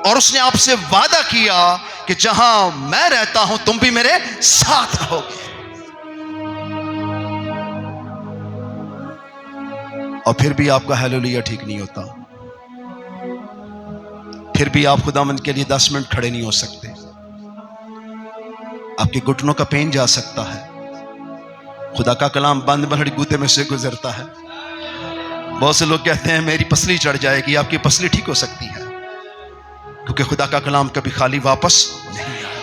और उसने आपसे वादा किया कि जहां मैं रहता हूं तुम भी मेरे साथ रहोगे। और फिर भी आपका हालेलुया ठीक नहीं होता, फिर भी आप खुदावंद के लिए 10 मिनट खड़े नहीं हो सकते। आपके घुटनों का पेन जा सकता है, खुदा का कलाम बंद बहड़ी गूते में से गुजरता है। बहुत से लोग कहते हैं मेरी पसली चढ़ जाएगी। आपकी पसली ठीक हो सकती है, क्योंकि खुदा का कलाम कभी खाली वापस नहीं आएगा।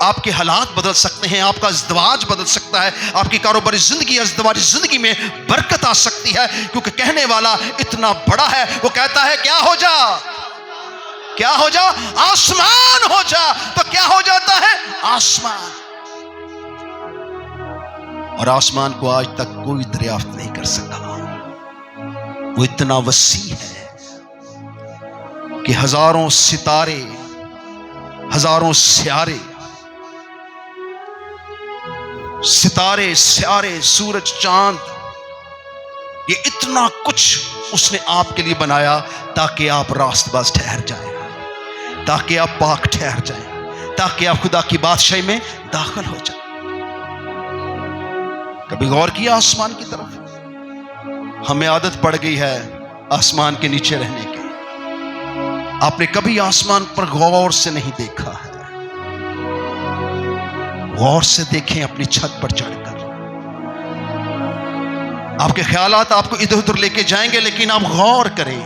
आपके हालात बदल सकते हैं, आपका इज़्दिवाज बदल सकता है, आपकी कारोबारी जिंदगी, इज़्दिवाजी जिंदगी में बरकत आ सकती है, क्योंकि कहने वाला इतना बड़ा है। वो कहता है क्या हो जा, क्या हो जा, आसमान हो जा। तो क्या हो जाता है? आसमान। और आसमान को आज तक कोई दरियाफ्त नहीं कर सका। वो इतना वसी है कि हजारों सितारे, हजारों सियारे, सितारे स्यारे, सूरज चांद, ये इतना कुछ उसने आपके लिए बनाया ताकि आप रास्तबाज ठहर जाएं, ताकि आप पाक ठहर जाएं, ताकि आप खुदा की बादशाही में दाखिल हो जाएं। कभी गौर किया आसमान की तरफ? हमें आदत पड़ गई है आसमान के नीचे रहने की। आपने कभी आसमान पर गौर से नहीं देखा है? गौर से देखें अपनी छत पर चढ़कर। आपके ख्यालात आपको इधर उधर लेके जाएंगे, लेकिन आप गौर करें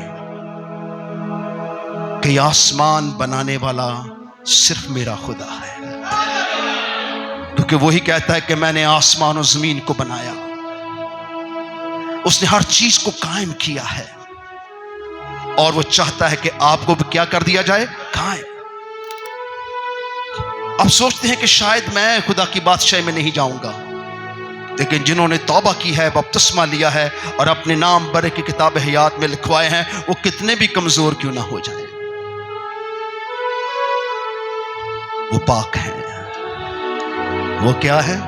कि आसमान बनाने वाला सिर्फ मेरा खुदा है, क्योंकि वही कहता है कि मैंने आसमान और जमीन को बनाया। उसने हर चीज को कायम किया है, और वो चाहता है कि आपको भी क्या कर दिया जाए? कायम। अब सोचते हैं कि शायद मैं खुदा की बादशाही में नहीं जाऊंगा, लेकिन जिन्होंने तौबा की है, बपतिस्मा लिया है और अपने नाम बरे की किताब हयात में लिखवाए हैं, वो कितने भी कमजोर क्यों ना हो जाए, वो पाक है। वो क्या है?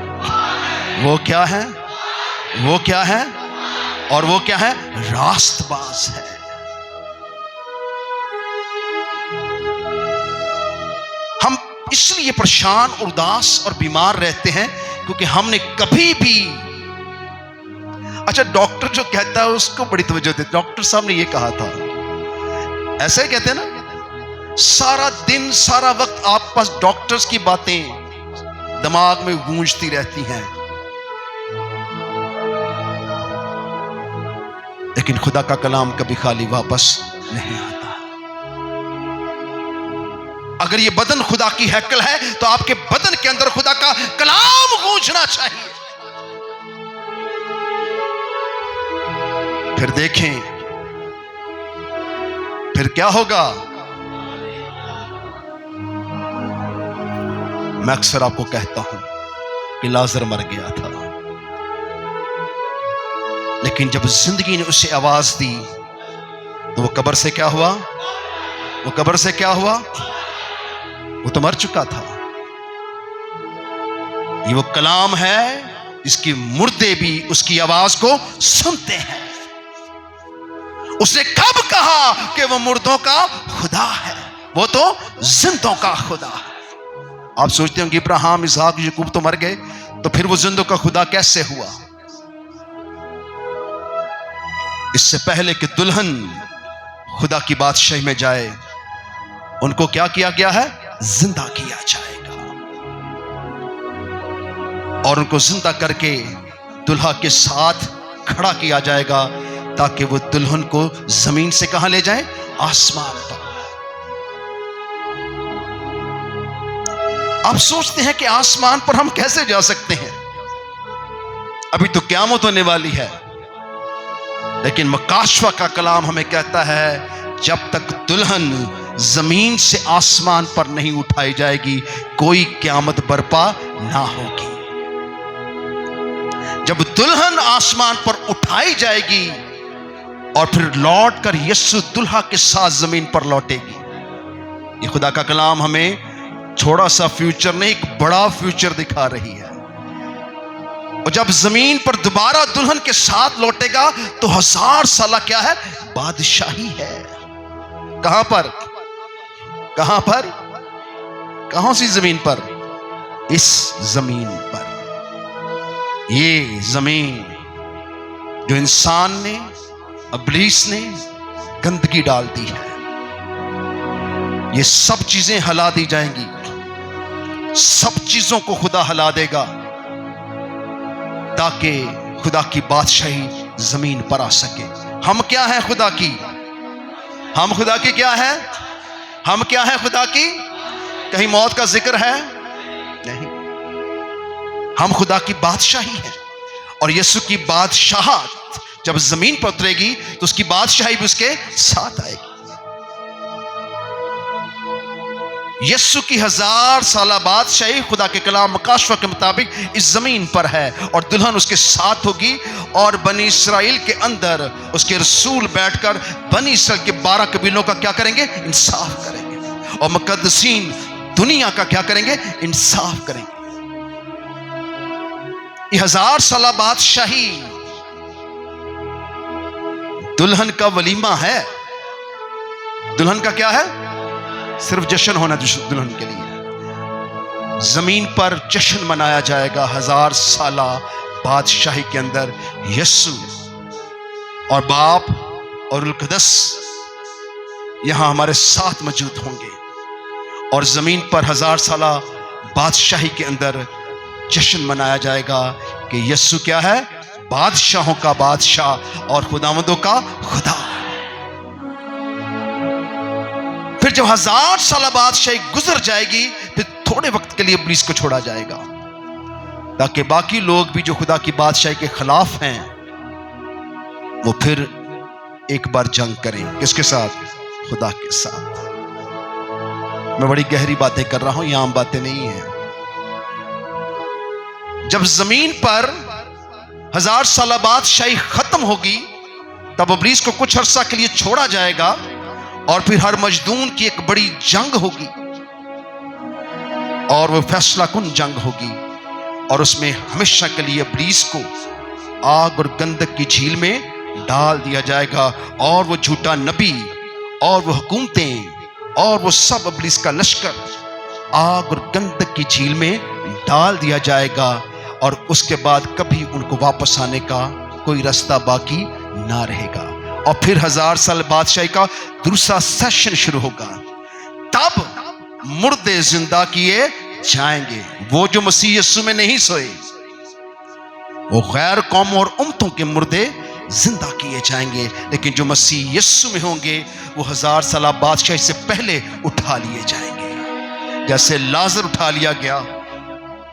वो क्या है? वो क्या है? और वो क्या है? रास्तबाज है। हम इसलिए परेशान, उदास और बीमार रहते हैं क्योंकि हमने कभी भी, अच्छा डॉक्टर जो कहता है उसको बड़ी तवज्जो देते। डॉक्टर साहब ने ये कहा था, ऐसा ही कहते हैं ना, सारा दिन सारा वक्त आप पास डॉक्टर्स की बातें दिमाग में गूंजती रहती हैं, लेकिन खुदा का कलाम कभी खाली वापस नहीं आता। अगर ये बदन खुदा की हैकल है तो आपके बदन के अंदर खुदा का कलाम गूंजना चाहिए। फिर देखें फिर क्या होगा। मैं अक्सर आपको कहता हूं कि लाजर मर गया था, लेकिन जब जिंदगी ने उसे आवाज दी तो वो कब्र से क्या हुआ? वो कब्र से क्या हुआ? वो तो मर चुका था। ये वो कलाम है जिसकी मुर्दे भी उसकी आवाज को सुनते हैं। उसने कब कहा कि वो मुर्दों का खुदा है? वो तो जिंदों का खुदा है। आप सोचते हो कि इब्राहिम, इसहाक, याकूब तो मर गए, तो फिर वो जिंदों का खुदा कैसे हुआ? इससे पहले कि दुल्हन खुदा की बादशाही में जाए, उनको क्या किया गया है? जिंदा किया जाएगा, और उनको जिंदा करके दुल्हा के साथ खड़ा किया जाएगा, ताकि वो दुल्हन को जमीन से कहां ले जाए? आसमान पर। आप सोचते हैं कि आसमान पर हम कैसे जा सकते हैं? अभी तो क़यामत होने वाली है, लेकिन मकाशवा का कलाम हमें कहता है जब तक दुल्हन जमीन से आसमान पर नहीं उठाई जाएगी, कोई क़यामत बर्पा ना होगी। जब दुल्हन आसमान पर उठाई जाएगी और फिर लौट कर यीशु दुल्हा के साथ जमीन पर लौटेगी। ये खुदा का कलाम हमें छोटा सा फ्यूचर नहीं, एक बड़ा फ्यूचर दिखा रही है। और जब जमीन पर दोबारा दुल्हन के साथ लौटेगा तो 1000 साल क्या है? बादशाही है। कहां पर? कहां पर? कहां सी जमीन पर? इस जमीन पर। ये जमीन जो इंसान ने, इब्लीस ने गंदगी डाल दी है, ये सब चीजें हिला दी जाएंगी। सब चीजों को खुदा हिला देगा ताकि खुदा की बादशाही जमीन पर आ सके। हम क्या हैं खुदा की? हम खुदा की क्या है? हम क्या है खुदा की? कहीं मौत का जिक्र है? नहीं। हम खुदा की बादशाही है और यीशु की बादशाहत जब जमीन पर उतरेगी तो उसकी बादशाही भी उसके साथ आएगी। यीशु की 1000 साल बादशाही खुदा के कलाम मकाशवा के मुताबिक इस जमीन पर है और दुल्हन उसके साथ होगी और बनी इस्राएल के अंदर उसके रसूल बैठकर बनी इस्राएल के 12 कबीलों का क्या करेंगे? इंसाफ करेंगे। और मुकद्दसीन दुनिया का क्या करेंगे? इंसाफ करेंगे। ये 1000 साल बादशाही दुल्हन का वलीमा है। दुल्हन का क्या है? सिर्फ जश्न होना दुल्हन के लिए। जमीन पर जश्न मनाया जाएगा 1000 साल बादशाही के अंदर। यीशु और बाप और रुल कुद्दस यहां हमारे साथ मौजूद होंगे और जमीन पर 1000 साल बादशाही के अंदर जश्न मनाया जाएगा कि यीशु क्या है? बादशाहों का बादशाह और खुदावंदों का खुदा। फिर जब 1000 साल बादशाही गुजर जाएगी फिर थोड़े वक्त के लिए इब्लीस को छोड़ा जाएगा ताकि बाकी लोग भी जो खुदा की बादशाही के खिलाफ हैं वो फिर एक बार जंग करें। किसके साथ? खुदा के साथ। मैं बड़ी गहरी बातें कर रहा हूं, ये आम बातें नहीं है। जब जमीन पर 1000 साल बादशाही खत्म होगी तब इब्लीस को कुछ अरसा के लिए छोड़ा जाएगा और फिर हर मजदून की एक बड़ी जंग होगी और वो फैसला कुन जंग होगी और उसमें हमेशा के लिए इब्लीस को आग और गंधक की झील में डाल दिया जाएगा और वो झूठा नबी और वो हुकूमतें और वो सब इब्लीस का लश्कर आग और गंधक की झील में डाल दिया जाएगा और उसके बाद कभी उनको वापस आने का कोई रास्ता बाकी ना रहेगा। और फिर 1000 साल बादशाही का दूसरा सेशन शुरू होगा। तब मुर्दे जिंदा किए जाएंगे। वो जो मसीह यीशु में नहीं सोए वो गैर कौम और उम्मतों के मुर्दे जिंदा किए जाएंगे, लेकिन जो मसीह यीशु में होंगे वो 1000 साल बादशाही से पहले उठा लिए जाएंगे। जैसे लाजर उठा लिया गया,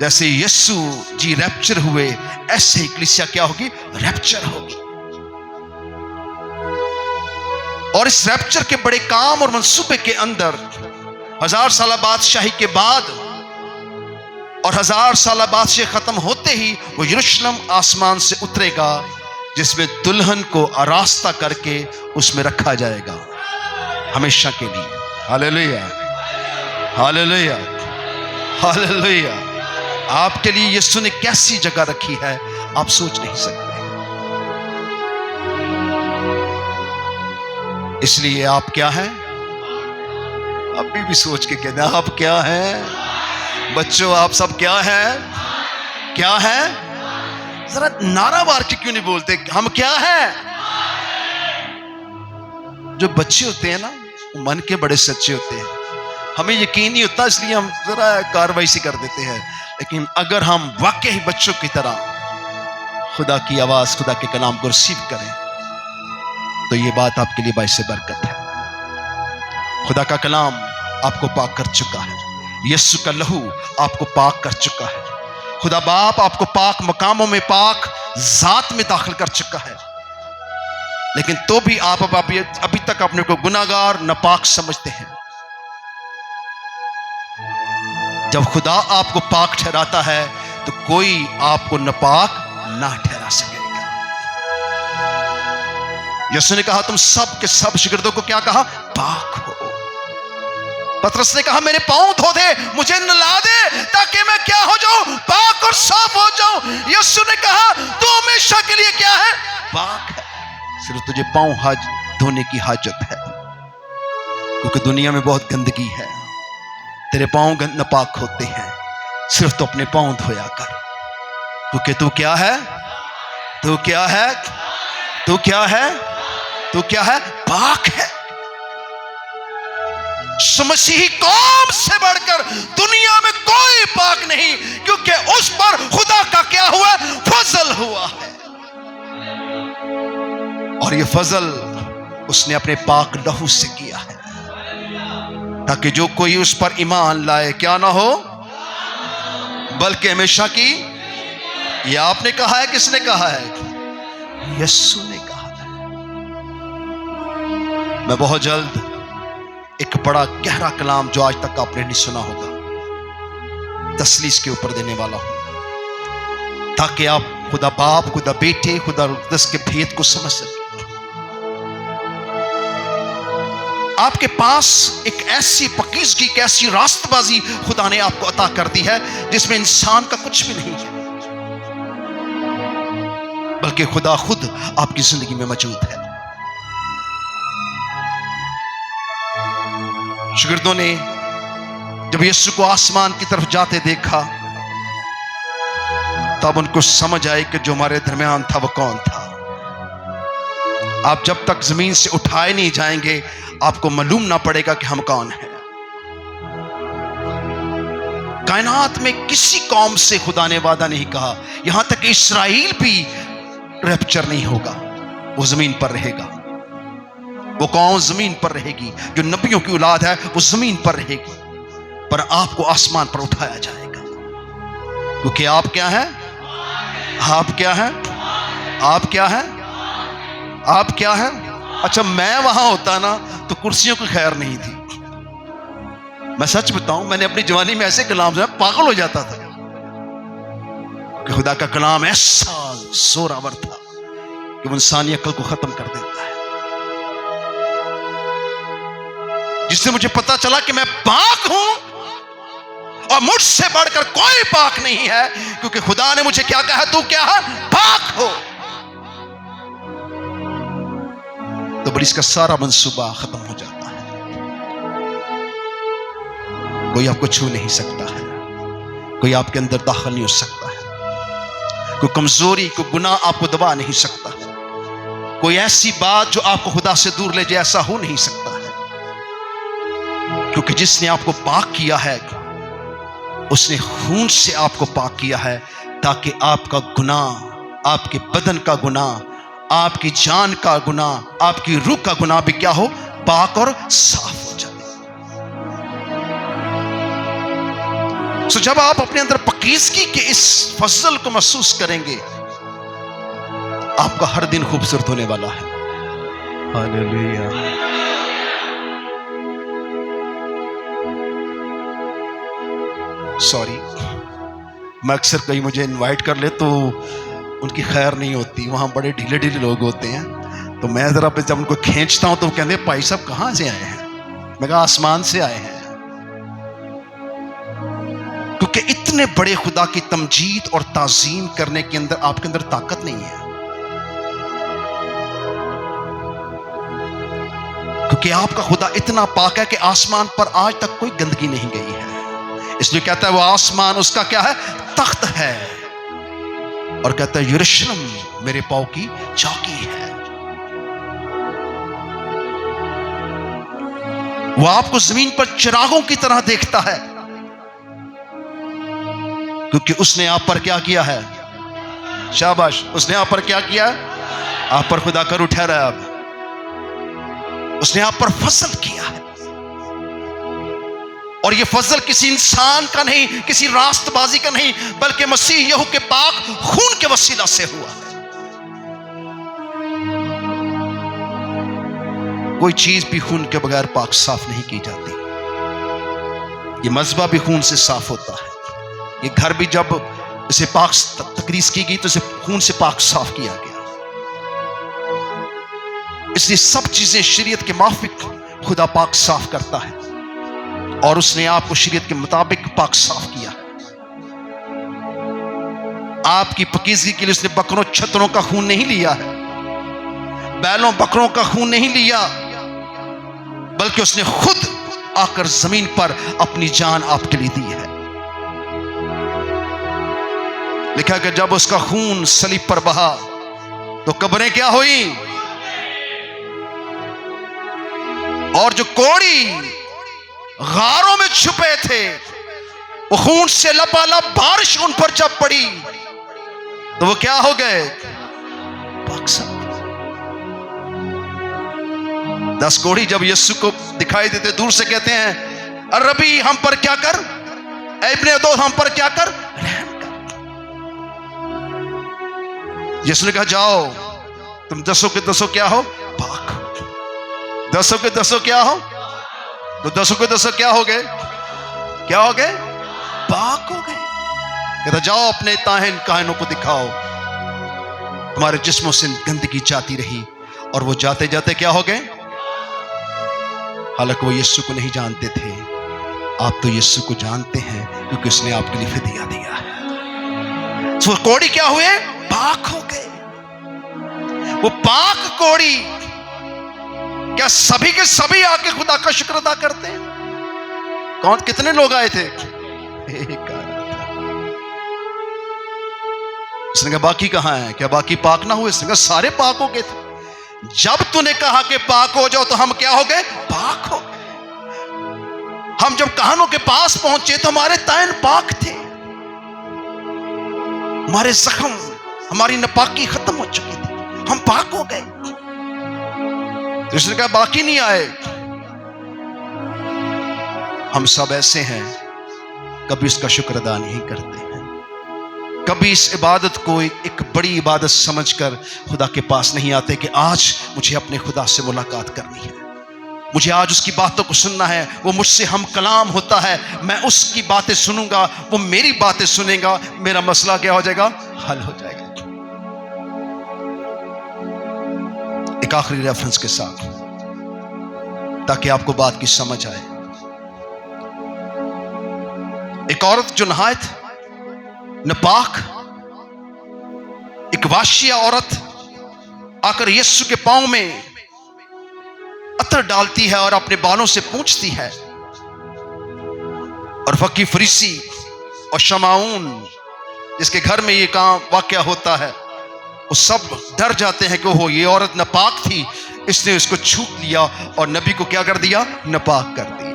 जैसे यीशु जी रैप्चर हुए, ऐसे ही कलीसिया क्या होगी? रैप्चर होगी। और इस रैप्चर के बड़े काम और मंसूबे के अंदर 1000 साल बादशाही के बाद और 1000 साल बादशाही खत्म होते ही वो यरूशलेम आसमान से उतरेगा जिसमें दुल्हन को आरास्ता करके उसमें रखा जाएगा हमेशा के लिए। Hallelujah, hallelujah, hallelujah. आपके लिए यीशु ने कैसी जगह रखी है आप सोच नहीं सकते। इसलिए आप क्या हैं? अभी भी सोच के कहते हैं आप क्या हैं? बच्चों आप सब क्या हैं? क्या हैं? जरा नारा मार के क्यों नहीं बोलते हम क्या हैं? जो बच्चे होते हैं ना वो मन के बड़े सच्चे होते हैं। हमें यकीन नहीं होता इसलिए हम जरा कार्रवाई सी कर देते हैं, लेकिन अगर हम वाकई बच्चों की तरह खुदा की आवाज, खुदा के कलाम को रिसीव करें तो ये बात आपके लिए बाइस बरकत है। खुदा का कलाम आपको पाक कर चुका है, यीशु का लहू आपको पाक कर चुका है, खुदा बाप आपको पाक मकामों में, पाक जात में दाखिल कर चुका है, लेकिन तो भी आप अभी तक अपने को गुनाहगार नापाक समझते हैं। जब खुदा आपको पाक ठहराता है तो कोई आपको नापाक ना ठहरा सकेगा। यीशु ने कहा तुम सब के सब शिगिर्दों को क्या कहा? पाक हो। पतरस ने कहा मेरे पांव धो दे, मुझे नला दे ताकि मैं क्या हो जाऊं? पाक और साफ हो जाऊं। यीशु ने कहा तू हमेशा के लिए क्या है? पाक है। सिर्फ तुझे पांव धोने की हाजत है। क्योंकि दुनिया में बहुत गंदगी है, तेरे पांव नापाक होते हैं, सिर्फ तो अपने पांव धोया कर, क्योंकि तू क्या है, तू क्या है, तू क्या है, तू क्या है, पाक है। मसीही कौम से बढ़कर दुनिया में कोई पाक नहीं, क्योंकि उस पर खुदा का क्या हुआ, फजल हुआ है। और ये फजल उसने अपने पाक लहू से किया है, ताकि जो कोई उस पर ईमान लाए क्या ना हो, बल्कि हमेशा की। यह आपने कहा है, किसने कहा है, यीशु ने कहा है। मैं बहुत जल्द एक बड़ा गहरा कलाम जो आज तक आपने नहीं सुना होगा, तसलीस के ऊपर देने वाला हूं, ताकि आप खुदा बाप, खुदा बेटे, खुदा रुकदस के भेद को समझ सकें। आपके पास एक ऐसी पकीज़गी, एक ऐसी रास्तबाजी खुदा ने आपको अता कर दी है जिसमें इंसान का कुछ भी नहीं है, बल्कि खुदा खुद आपकी जिंदगी में मौजूद है। शागिर्दों ने जब यीशु को आसमान की तरफ जाते देखा, तब उनको समझ आई कि जो हमारे दरमियान था वो कौन था। आप जब तक जमीन से उठाए नहीं जाएंगे, आपको मालूम ना पड़ेगा कि हम कौन हैं। कायनात में किसी कौम से खुदा ने वादा नहीं कहा, यहां तक कि इस्राएल भी रैप्चर नहीं होगा, वो जमीन पर रहेगा। वो कौम जमीन पर रहेगी, जो नबियों की औलाद है वो जमीन पर रहेगी, पर आपको आसमान पर उठाया जाएगा। क्योंकि आप क्या हैं, आप क्या हैं, आप क्या हैं, आप क्या हैं। अच्छा, मैं वहां होता ना तो कुर्सियों की खैर नहीं थी। मैं सच बताऊं, मैंने अपनी जवानी में ऐसे कलाम से पागल हो जाता था कि खुदा का कलाम ऐसा जोरावर था कि वो इंसानी अक्ल को खत्म कर देता है। जिससे मुझे पता चला कि मैं पाक हूं और मुझसे बढ़कर कोई पाक नहीं है, क्योंकि खुदा ने मुझे क्या कहा, तू क्या है, पाक हो। तो बड़ी इसका सारा मंसूबा खत्म हो जाता है। कोई आपको छू नहीं सकता है, कोई आपके अंदर दाखिल नहीं हो सकता है, कोई कमजोरी, कोई गुनाह आपको दबा नहीं सकता है, कोई ऐसी बात जो आपको खुदा से दूर ले जाए, ऐसा हो नहीं सकता है। क्योंकि जिसने आपको पाक किया है, उसने खून से आपको पाक किया है, ताकि आपका गुनाह, आपके बदन का गुनाह, आपकी जान का गुनाह, आपकी रूह का गुनाह भी क्या हो, पाक और साफ हो जाए। सो जब आप अपने अंदर पकीज़गी के इस फजल को महसूस करेंगे, आपका हर दिन खूबसूरत होने वाला है। हालेलुया। सॉरी, मैं अक्सर कहीं मुझे इनवाइट कर ले तो उनकी खैर नहीं होती, वहाँ बड़े ढीले ढीले लोग होते हैं, तो मैं ज़रा जब उनको खींचता हूँ तो वो कहते भाई साहब कहाँ से आए हैं। मैं कहा आसमान से आए हैं, क्योंकि इतने बड़े खुदा की तमजीद और ताज़ीम करने के अंदर आपके अंदर ताकत नहीं है, क्योंकि आपका खुदा इतना पाक है कि आसमान पर आज तक कोई गंदगी नहीं गई है। इसलिए कहता है वो आसमान उसका क्या है, तख्त है, और कहता है यरूशलेम मेरे पांव की चौकी है। वो आपको जमीन पर चिरागों की तरह देखता है, क्योंकि उसने आप पर क्या किया है, शाबाश, उसने आप पर क्या किया, आप पर खुदा कर उठा रहा है। अब उसने आप पर फजल किया है, और ये फजल किसी इंसान का नहीं, किसी रास्तबाजी का नहीं, बल्कि मसीह यहू के पाक खून के वसीला से हुआ है। कोई चीज भी खून के बगैर पाक साफ नहीं की जाती। ये मज़बा भी खून से साफ होता है, ये घर भी जब इसे पाक तकरीस की गई तो इसे खून से पाक साफ किया गया। इसलिए सब चीजें शरीयत के माफिक खुदा पाक साफ करता है, और उसने आपको शरीयत के मुताबिक पाक साफ किया। आपकी पकीज़गी के लिए उसने बकरों छतरों का खून नहीं लिया है, बैलों बकरों का खून नहीं लिया, बल्कि उसने खुद आकर जमीन पर अपनी जान आपके लिए दी है। लिखा कि जब उसका खून सलीब पर बहा तो कब्रें क्या हुई, और जो कोढ़ी गारों में छुपे थे वो खून से लबालब बारिश उन पर जब पड़ी तो वो क्या हो गए, पाक। 10 कोढ़ी जब यीशु को दिखाई देते दूर से कहते हैं, अरे रबी हम पर क्या कर, इब्ने दो हम पर क्या कर, रहम कर। यीशु ने कहा जाओ तुम 10 के 10 क्या हो, पाक। 10 के 10 क्या हो, तो 10 के 10 क्या हो गए, क्या हो गए, पाक हो गए। कहता जाओ अपने ताहिन काहिनों को दिखाओ, तुम्हारे जिस्मों से गंदगी जाती रही और वो जाते जाते क्या हो गए। हालांकि वो यीशु को नहीं जानते थे, आप तो यीशु को जानते हैं क्योंकि उसने आपके लिए फिदिया दिया है। तो कोढ़ी क्या हुए, पाक हो गए। वो पाक कोढ़ी क्या सभी के सभी आके खुदा का शुक्र अदा करते हैं? कौन, कितने लोग आए थे, एक आया था। उसने कहा बाकी कहां है, क्या बाकी पाक ना हुए? उसने कहा सारे पाक हो गए थे। जब तूने कहा कि पाक हो जाओ तो हम क्या हो गए, पाक हो गए। हम जब कहानों के पास पहुंचे तो हमारे तायन पाक थे, हमारे जख्म, हमारी नापाकी खत्म हो चुकी थी, हम पाक हो गए। तो उसने कहा बाकी नहीं आए। हम सब ऐसे हैं, कभी इसका शुक्र अदा नहीं करते हैं, कभी इस इबादत को एक बड़ी इबादत समझकर खुदा के पास नहीं आते कि आज मुझे अपने खुदा से मुलाकात करनी है, मुझे आज उसकी बातों को सुनना है। वो मुझसे हम कलाम होता है, मैं उसकी बातें सुनूंगा, वो मेरी बातें सुनेगा, मेरा मसला क्या हो जाएगा, हल हो जाएगा। एक आखिरी रेफरेंस के साथ ताकि आपको बात की समझ आए। एक औरत जो नहायत नापाक, एक वाशिया औरत आकर यीशु के पांव में अतर डालती है और अपने बालों से पूछती है, और फकी फरीसी और शमाऊन जिसके घर में ये काम वाकया होता है वो सब डर जाते हैं कि हो ये औरत नापाक थी, इसने उसको छू लिया और नबी को क्या कर दिया, नापाक कर दिया।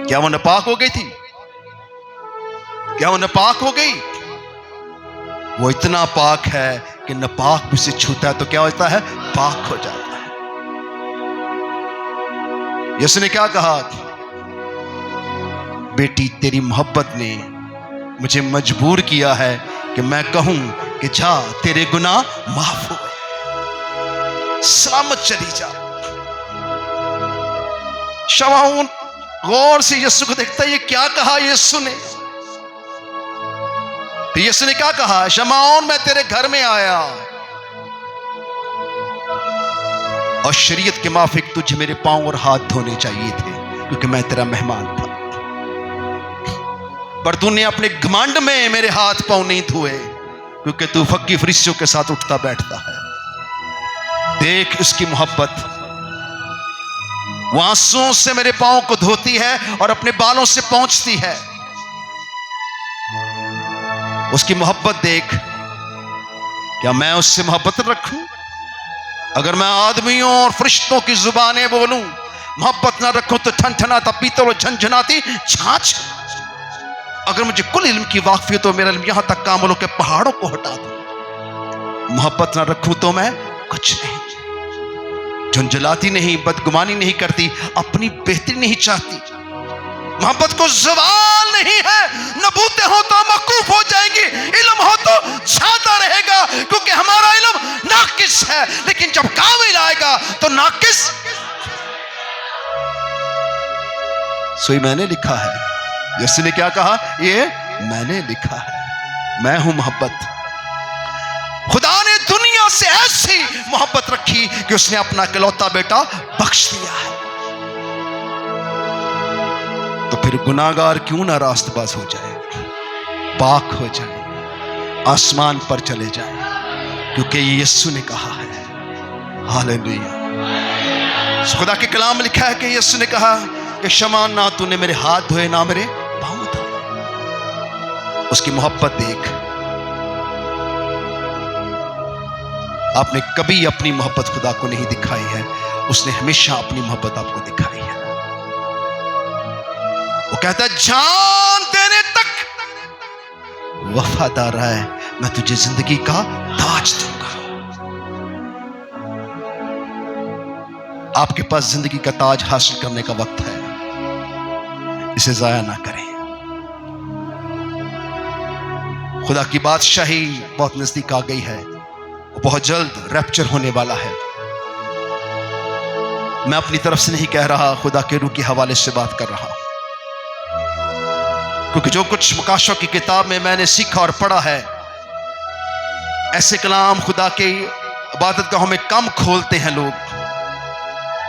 क्या वो नापाक हो गई थी, क्या वो नापाक हो गई? वो इतना पाक है कि नापाक भी से छूता है तो क्या होता है, पाक हो जाता है। यीशु ने क्या कहा, बेटी तेरी मोहब्बत ने मुझे मजबूर किया है कि मैं कहूं कि जा तेरे गुनाह माफ हो गए, सलामत चली जा। शमाऊन गौर से यीशु को देखता है, ये क्या कहा यीशु ने? तो यीशु ने क्या कहा, शमाऊन मैं तेरे घर में आया और शरीयत के माफिक तुझे मेरे पांव और हाथ धोने चाहिए थे क्योंकि मैं तेरा मेहमान था, पर तूने अपने घमंड में मेरे हाथ पांव नहीं धोए क्योंकि तू फक्की फरिश्तियों के साथ उठता बैठता है। देख उसकी मोहब्बत, वो आंसुओं से मेरे पांव को धोती है और अपने बालों से पहुंचती है। उसकी मोहब्बत देख, क्या मैं उससे मोहब्बत रखूं? अगर मैं आदमियों और फरिश्तों की जुबानें बोलूं, मोहब्बत ना रखूं तो ठनठनाता पीतल और झंझनाती छाछ। अगर मुझे कुल इल्म की वाकफियत तो मेरा इल्म यहां तक कामलों के पहाड़ों को हटा दूं, मोहब्बत ना रखूं तो मैं कुछ नहीं। झुंझलाती नहीं, बदगुमानी नहीं करती, अपनी बेहतरी नहीं चाहती। मोहब्बत को ज़वाल नहीं है, नबूतें हो तो मकूफ हो जाएंगी, इल्म हो तो छाता रहेगा क्योंकि हमारा इल्म नाकिस है, लेकिन जब कामिल आएगा तो नाकिस। सोई मैंने लिखा है, यीशु ने क्या कहा, ये मैंने लिखा है, मैं हूं मोहब्बत। खुदा ने दुनिया से ऐसी मोहब्बत रखी कि उसने अपना इकलौता बेटा बख्श दिया है। तो फिर गुनाहगार क्यों ना रास्तबाज हो जाए, पाक हो जाए, आसमान पर चले जाए, क्योंकि यीशु ने कहा है। हालेलुया। खुदा के कलाम में लिखा है कि यीशु ने कहा कि शमा, ना तूने मेरे हाथ धोए ना मेरे पांव धोए। उसकी मोहब्बत देख। आपने कभी अपनी मोहब्बत खुदा को नहीं दिखाई है, उसने हमेशा अपनी मोहब्बत आपको दिखाई है। वो कहता है जान देने तक वफादार है, मैं तुझे जिंदगी का ताज दूंगा। आपके पास जिंदगी का ताज हासिल करने का वक्त है, इसे जाया ना करें। खुदा की बादशाही बहुत नजदीक आ गई है, बहुत जल्द रैप्चर होने वाला है। मैं अपनी तरफ से नहीं कह रहा, खुदा के रूह के हवाले से बात कर रहा हूं, क्योंकि जो कुछ मुकाशों की किताब में मैंने सीखा और पढ़ा है, ऐसे कलाम खुदा के इबादत गाहों में कम खोलते हैं लोग,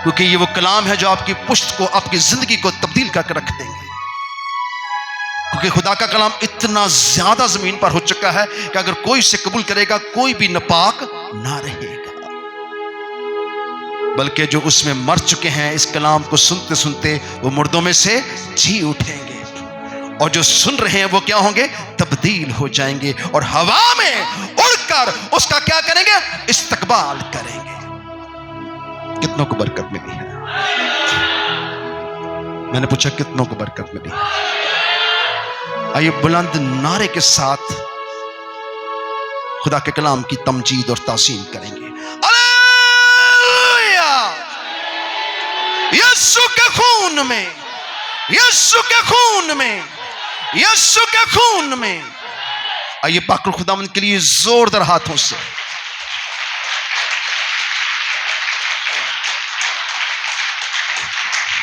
क्योंकि ये वो कलाम है जो आपकी पुश्त को, आपकी जिंदगी को तब्दील करके रख देंगे। क्योंकि खुदा का कलाम इतना ज्यादा जमीन पर हो चुका है कि अगर कोई इसे कबूल करेगा, कोई भी नापाक ना रहेगा। बल्कि जो उसमें मर चुके हैं, इस कलाम को सुनते सुनते वो मुर्दों में से जी उठेंगे, और जो सुन रहे हैं वो क्या होंगे? तब्दील हो जाएंगे, और हवा में उड़कर उसका क्या करेंगे? इस्तकबाल करेंगे। कितनों को बरकत मिली है? मैंने पूछा कितनों को बरकत मिली है? आइए बुलंद नारे के साथ खुदा के कलाम की तमजीद और तासीम करेंगे। हालेलुया! यीशु के खून में, यीशु के खून में, यीशु के खून में। आइए पाक खुदावंद के लिए जोरदार हाथों से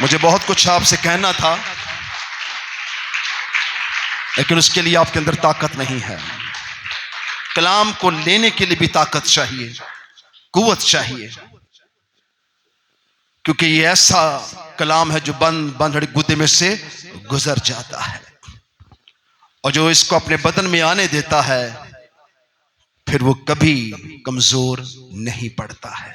मुझे बहुत कुछ आपसे कहना था, लेकिन उसके लिए आपके अंदर ताकत नहीं है। कलाम को लेने के लिए भी ताकत चाहिए, कुव्वत चाहिए, क्योंकि ये ऐसा कलाम है जो बंद गुदे में से गुजर जाता है, और जो इसको अपने बदन में आने देता है, फिर वो कभी कमजोर नहीं पड़ता है।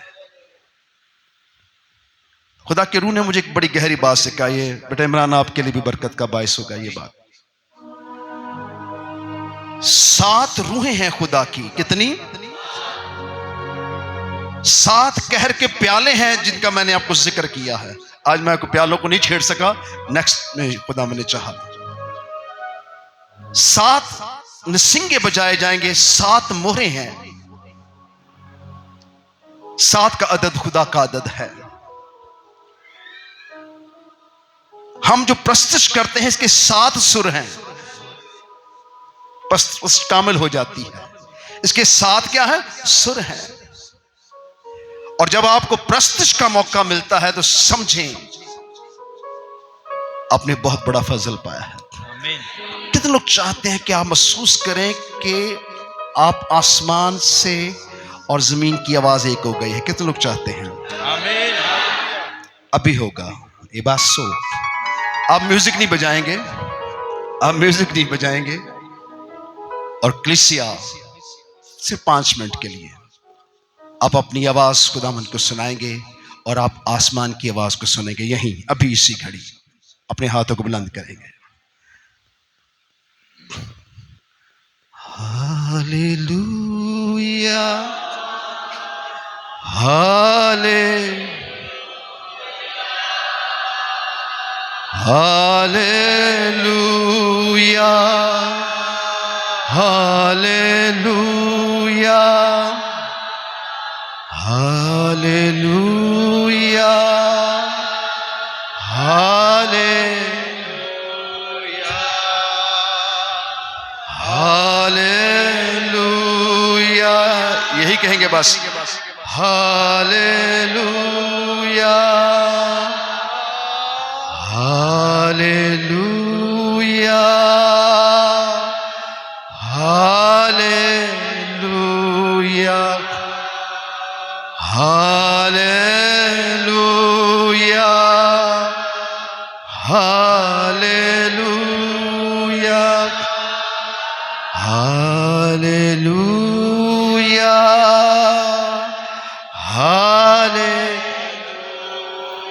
खुदा के रूह ने मुझे एक बड़ी गहरी बात से कहा, ये बेटा इमरान आपके लिए भी बरकत का बायस होगा ये बात। 7 रूहें हैं खुदा की। कितनी? 7 कहर के प्याले हैं जिनका मैंने आपको जिक्र किया है। आज मैं आपको प्यालों को नहीं छेड़ सका, नेक्स्ट में खुदा मैंने चाहा। 7 नसिंगे बजाए जाएंगे, 7 मोहरें हैं। 7 का अदद खुदा का अदद है। हम जो प्रस्तुत करते हैं, इसके 7 सुर हैं, प्रस्तुत कामिल हो जाती है। इसके 7 क्या है? सुर हैं। और जब आपको प्रस्तुत का मौका मिलता है तो समझें आपने बहुत बड़ा फजल पाया है। कितने लोग चाहते हैं कि आप महसूस करें कि आप आसमान से और जमीन की आवाज एक हो गई है? कितने लोग चाहते हैं? अभी होगा ये बात। सो आप म्यूजिक नहीं बजाएंगे, आप म्यूजिक नहीं बजाएंगे, और क्लिसिया सिर्फ 5 मिनट के लिए आप अपनी आवाज खुदावंद को सुनाएंगे, और आप आसमान की आवाज को सुनेंगे यहीं अभी इसी घड़ी। अपने हाथों को बुलंद करेंगे। Hallelujah, hallelujah, hallelujah, hallelujah, hallelujah, hallelujah. यही कहेंगे बस। Hallelujah, hallelujah, hallelujah, hallelujah, hallelujah, hallelujah, hallelujah,